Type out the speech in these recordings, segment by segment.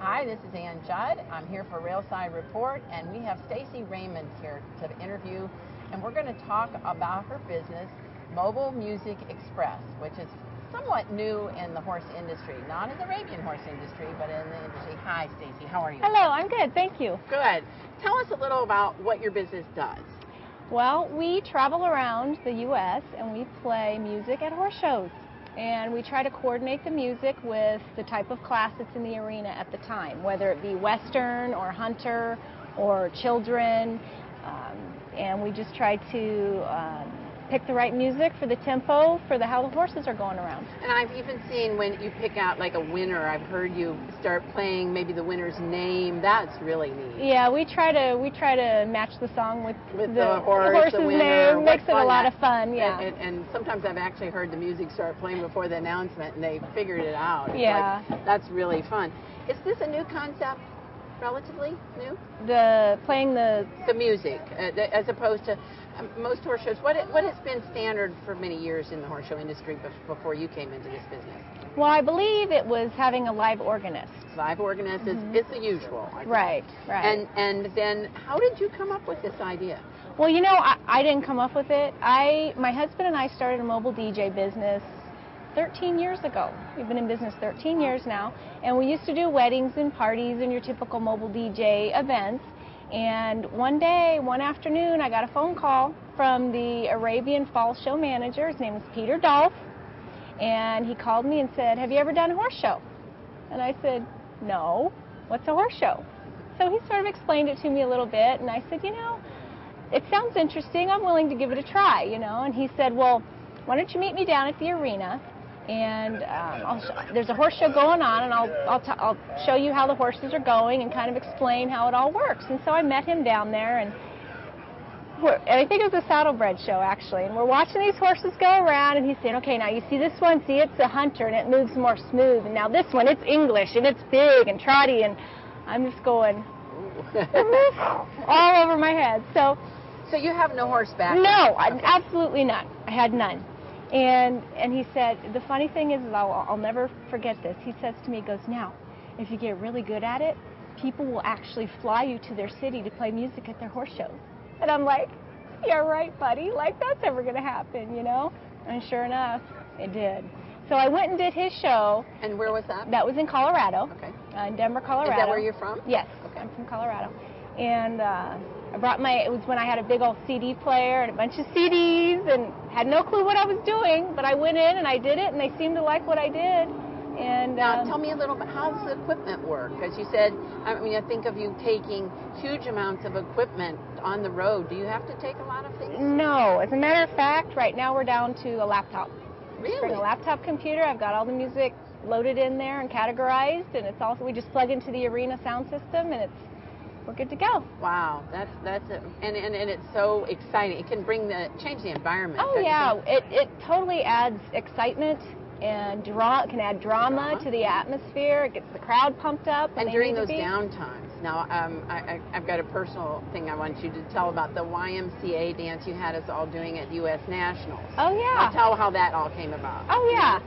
Hi, this is Judd. I'm here for Railside Report, and we have Stacy Raymond here to interview, and we're going to talk about her business, Mobile Music Express, which is somewhat new in the horse industry, not in the Arabian horse industry, but in the industry. Hi, Stacy. How are you? Hello, I'm good. Thank you. Good. Tell us a little about what your business does. Well, we travel around the U.S. and we play music at horse shows. And we try to coordinate the music with the type of class that's in the arena at the time, whether it be Western or Hunter or Children. And we just try to pick the right music for the tempo, for how the horses are going around. And I've even seen when you pick out like a winner, I've heard you start playing maybe the winner's name. That's really neat. Yeah, we try to match the song with the horse's name. Makes it a lot of fun. Yeah. And sometimes I've actually heard the music start playing before the announcement, and they figured it out. It's yeah. Like, that's really fun. Is this a new concept? Relatively new? Playing the music, as opposed to most horse shows. What has been standard for many years in the horse show industry before you came into this business? Well, I believe it was having a live organist. Live organist is the usual. Right. And then how did you come up with this idea? Well, you know, I didn't come up with it. My husband and I started a mobile DJ business 13 years ago. We've been in business 13 years now, and we used to do weddings and parties and your typical mobile DJ events. And one afternoon, I got a phone call from the Arabian Fall Show manager. His name was Peter Dolph, and he called me and said, "Have you ever done a horse show?" And I said, "No. What's a horse show?" So he sort of explained it to me a little bit, and I said, "You know, it sounds interesting. I'm willing to give it a try, you know." And he said, "Well, why don't you meet me down at the arena, and there's a horse show going on, and I'll show you how the horses are going and kind of explain how it all works." And so I met him down there, and I think it was a saddlebred show, actually. And we're watching these horses go around, and he's saying, "Okay, now you see this one? See, it's a Hunter, and it moves more smooth. And now this one, it's English, and it's big and trotty." And I'm just going all over my head. So you have no horseback? No, absolutely none. I had none. And he said, the funny thing is, I'll never forget this. He says to me, he goes, "Now, if you get really good at it, people will actually fly you to their city to play music at their horse shows." And I'm like, "Yeah, right, buddy. Like, that's ever going to happen, you know?" And sure enough, it did. So I went and did his show. And where was that? That was in Colorado. Okay. In Denver, Colorado. Is that where you're from? Yes. Okay. I'm from Colorado. And I brought it was when I had a big old CD player and a bunch of CDs and had no clue what I was doing, but I went in and I did it, and they seemed to like what I did. And now, tell me a little bit, how does the equipment work? Because you said, I mean, I think of you taking huge amounts of equipment on the road. Do you have to take a lot of things? No. As a matter of fact, right now we're down to a laptop. Really? Bring a laptop computer. I've got all the music loaded in there and categorized, and we just plug into the arena sound system, and we're good to go. Wow, that's it. And it's so exciting. It can change the environment. Oh yeah, it totally adds excitement and can add drama to the atmosphere. It gets the crowd pumped up. And during those downtimes. Now, I've got a personal thing I want you to tell about the YMCA dance you had us all doing at U.S. Nationals. Oh yeah. Now tell how that all came about. Oh yeah.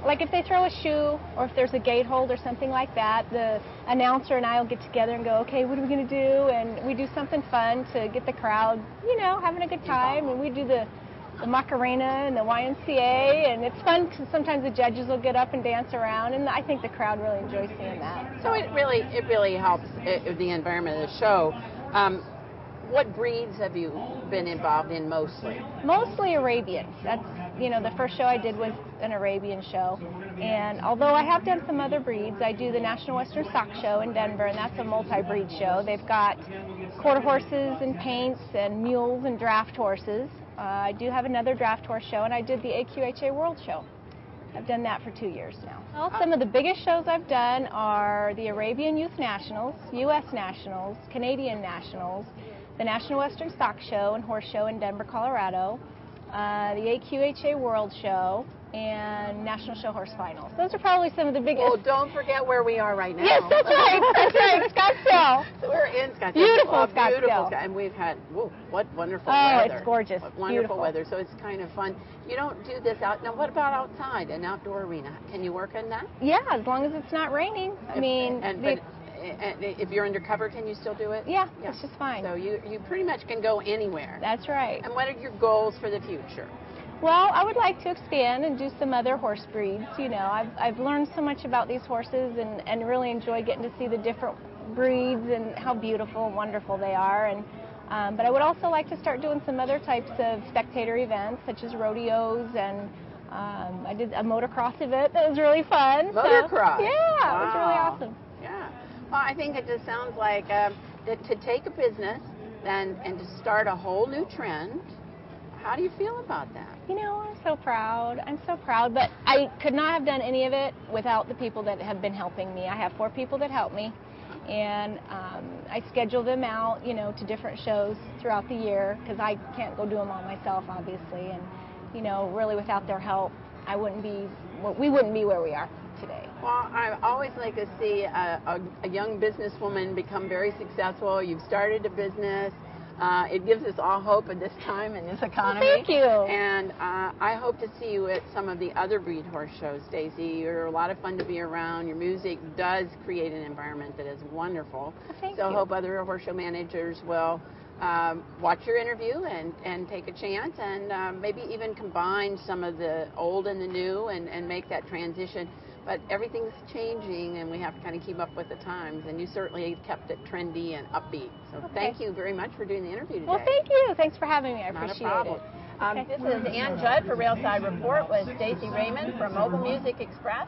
Like if they throw a shoe or if there's a gate hold or something like that, the announcer and I will get together and go, "Okay, what are we going to do?" And we do something fun to get the crowd, you know, having a good time. And we do the Macarena and the YMCA, and it's fun because sometimes the judges will get up and dance around, and I think the crowd really enjoys seeing that. So it really helps the environment of the show. What breeds have you been involved in mostly? Mostly Arabian. That's, you know, the first show I did was an Arabian show. And although I have done some other breeds, I do the National Western Stock Show in Denver, and that's a multi-breed show. They've got quarter horses and paints and mules and draft horses. I do have another draft horse show, and I did the AQHA World Show. I've done that for 2 years now. Well, some of the biggest shows I've done are the Arabian Youth Nationals, U.S. Nationals, Canadian Nationals, the National Western Stock Show and Horse Show in Denver, Colorado, the AQHA World Show, and National Show Horse Finals. Those are probably some of the biggest. Well, don't forget where we are right now. Yes, that's right. That's right. Scottsdale. So we're in Scottsdale. Beautiful Beautiful Scottsdale. And we've had, what wonderful weather. weather. Oh, it's gorgeous. What wonderful Beautiful weather. So it's kind of fun. You don't do this out. Now, what about outside, an outdoor arena? Can you work in that? Yeah, as long as it's not raining. I mean, but if you're undercover, can you still do it? Yeah, it's just fine. So you pretty much can go anywhere. That's right. And what are your goals for the future? Well, I would like to expand and do some other horse breeds. You know, I've learned so much about these horses and really enjoy getting to see the different breeds and how beautiful and wonderful they are. And but I would also like to start doing some other types of spectator events, such as rodeos, and I did a motocross event that was really fun. Motocross? So, yeah, wow. It was really awesome. Yeah. Well, I think it just sounds like that to take a business and to start a whole new trend. How do you feel about that? You know, I'm so proud. I'm so proud, but I could not have done any of it without the people that have been helping me. I have 4 people that help me, and I schedule them out, you know, to different shows throughout the year because I can't go do them all myself, obviously. And, you know, really without their help, we wouldn't be where we are today. Well, I always like to see a young businesswoman become very successful. You've started a business. It gives us all hope at this time in this economy. Well, thank you. And I hope to see you at some of the other breed horse shows, Stacy. You're a lot of fun to be around. Your music does create an environment that is wonderful. Well, thank so you. I hope other horse show managers will watch your interview and take a chance and maybe even combine some of the old and the new and make that transition. But everything's changing, and we have to kind of keep up with the times. And you certainly kept it trendy and upbeat. So thank you very much for doing the interview today. Well, thank you. Thanks for having me. I Not appreciate a problem. it. This is Judd for Railside Report with Stacy Raymond from Mobile Music Express.